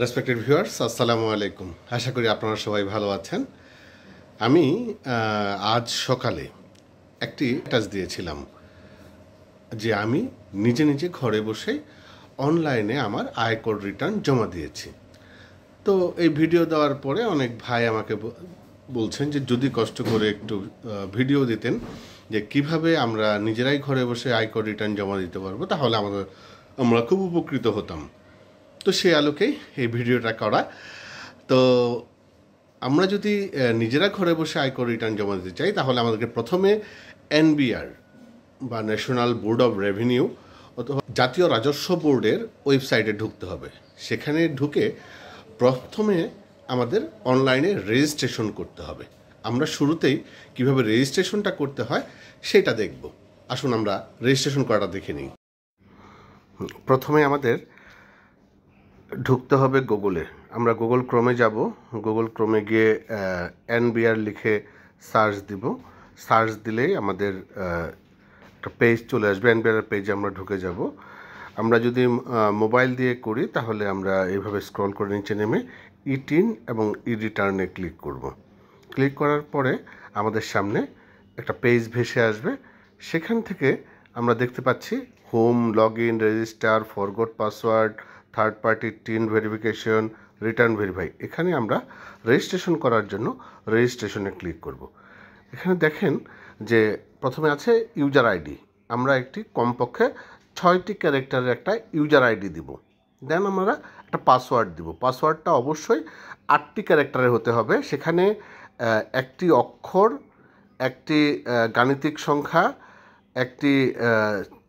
Respected viewers, আসসালামু আলাইকুম। আশা করি আপনারা সবাই ভালো আছেন। আমি আজ সকালে একটি স্ট্যাটাস দিয়েছিলাম যে আমি নিজে নিজে ঘরে বসে অনলাইনে আমার আয়কর রিটার্ন জমা দিয়েছি। তো এই ভিডিও দেওয়ার পরে অনেক ভাই আমাকে বলছেন যে যদি কষ্ট করে একটু ভিডিও দিতেন যে কিভাবে আমরা নিজেরাই ঘরে বসে আয়কর রিটার্ন জমা দিতে পারবো, তাহলে আমরা খুব উপকৃত হতাম। তো সে আলোকেই এই ভিডিওটা করা। তো আমরা যদি নিজেরা ঘরে বসে আয়কর রিটার্ন জমা দিতে চাই, তাহলে আমাদেরকে প্রথমে এনবিআর বা ন্যাশনাল বোর্ড অফ রেভিনিউ অথবা জাতীয় রাজস্ব বোর্ডের ওয়েবসাইটে ঢুকতে হবে। সেখানে ঢুকে প্রথমে আমাদের অনলাইনে রেজিস্ট্রেশন করতে হবে। আমরা শুরুতেই কিভাবে রেজিস্ট্রেশনটা করতে হয় সেটা দেখব। আসুন আমরা রেজিস্ট্রেশন করাটা দেখে নিই। প্রথমে আমাদের ঢুকতে হবে গুগলে। আমরা গুগল ক্রোমে যাব। গুগল ক্রোমে গিয়ে এনবিআর লিখে সার্চ দিব। সার্চ দিলেই আমাদের একটা পেজ চলে আসবে। এনবিআর পেজে আমরা ঢুকে যাব। আমরা যদি মোবাইল দিয়ে করি তাহলে আমরা এইভাবে স্ক্রল করে নিচে নেমে ই-টিন এবং ই-রিটার্নে ক্লিক করব। ক্লিক করার পরে আমাদের সামনে একটা পেজ ভেসে আসবে। সেখান থেকে আমরা দেখতে পাচ্ছি home, log in, register, forgot password, third party tin verification, return verify. এখানে আমরা রেজিস্ট্রেশন করার জন্য রেজিস্ট্রেশনে ক্লিক করব। এখানে দেখেন যে প্রথমে আছে ইউজার আইডি। আমরা একটি কমপক্ষে 6টি ক্যারেক্টারের একটা ইউজার আইডি দিব। দেন আমরা একটা পাসওয়ার্ড দিব। পাসওয়ার্ডটা অবশ্যই 8টি ক্যারেক্টারের হতে হবে। সেখানে একটি অক্ষর, একটি গাণিতিক সংখ্যা, একটি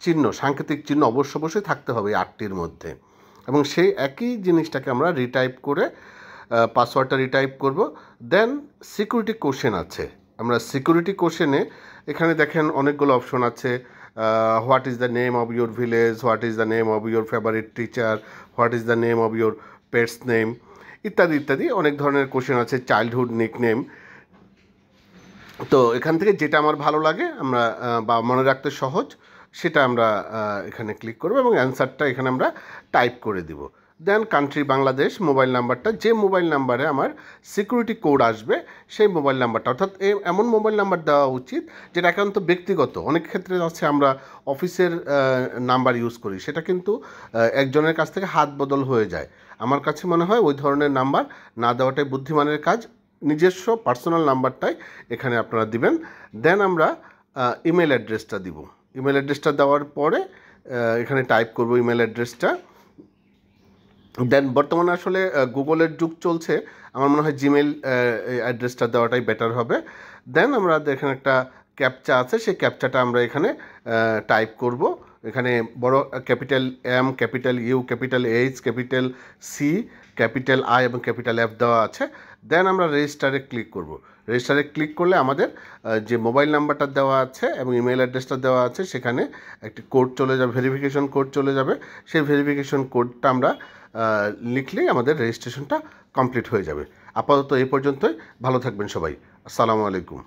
চিহ্ন, সাংকেতিক চিহ্ন অবশ্যই থাকতে হবে 8টির মধ্যে। এবং সেই একই জিনিসটাকে আমরা রিটাইপ করে পাসওয়ার্ডটা রিটাইপ করব। দেন সিকিউরিটি কোশ্চেন আছে। আমরা সিকিউরিটি কোশ্চেনে এখানে দেখেন অনেকগুলো অপশন আছে। What is the name of your village, what is the name of your favourite teacher, what is the name of your pets name, ইত্যাদি ইত্যাদি অনেক ধরনের কোশ্চেন আছে। Childhood nickname. তো এখান থেকে যেটা আমার ভালো লাগে আমরা বা মনে রাখতে সহজ সেটা আমরা এখানে ক্লিক করব এবং অ্যান্সারটা এখানে আমরা টাইপ করে দিব। দেন কান্ট্রি বাংলাদেশ, মোবাইল নাম্বারটা, যে মোবাইল নাম্বারে আমার সিকিউরিটি কোড আসবে সেই মোবাইল নাম্বারটা, অর্থাৎ এমন মোবাইল নাম্বার দেওয়া উচিত যেটা একান্ত ব্যক্তিগত। অনেক ক্ষেত্রে আছে আমরা অফিসের নাম্বার ইউজ করি, সেটা কিন্তু একজনের কাছ থেকে হাত বদল হয়ে যায়। আমার কাছে মনে হয় ওই ধরনের নাম্বার না দেওয়াটাই বুদ্ধিমানের কাজ। নিজস্ব পার্সোনাল নাম্বারটাই এখানে আপনারা দিবেন। দেন আমরা ইমেল অ্যাড্রেসটা দিব। ইমেল অ্যাড্রেসটা দেওয়ার পরে এখানে টাইপ করব ইমেল অ্যাড্রেসটা। দেন বর্তমানে আসলে গুগলের যুগ চলছে, আমার মনে হয় জিমেল অ্যাড্রেসটা দেওয়াটাই বেটার হবে। দেন আমরা এখানে একটা ক্যাপচা আছে, সেই ক্যাপচাটা আমরা এখানে টাইপ করব। এখানে বড় capital M, capital U, capital H, capital C, capital I এবং ক্যাপিটাল এফ দেওয়া আছে। দেন আমরা রেজিস্টারে ক্লিক করব। রেজিস্টারে ক্লিক করলে আমাদের যে মোবাইল নাম্বারটা দেওয়া আছে এবং ইমেল অ্যাড্রেসটা দেওয়া আছে সেখানে একটি কোড চলে যাবে, ভেরিফিকেশন কোড চলে যাবে। সেই ভেরিফিকেশন কোডটা আমরা লিখলেই আমাদের রেজিস্ট্রেশনটা কমপ্লিট হয়ে যাবে। আপাতত এই পর্যন্তই। ভালো থাকবেন সবাই। আসসালামু আলাইকুম।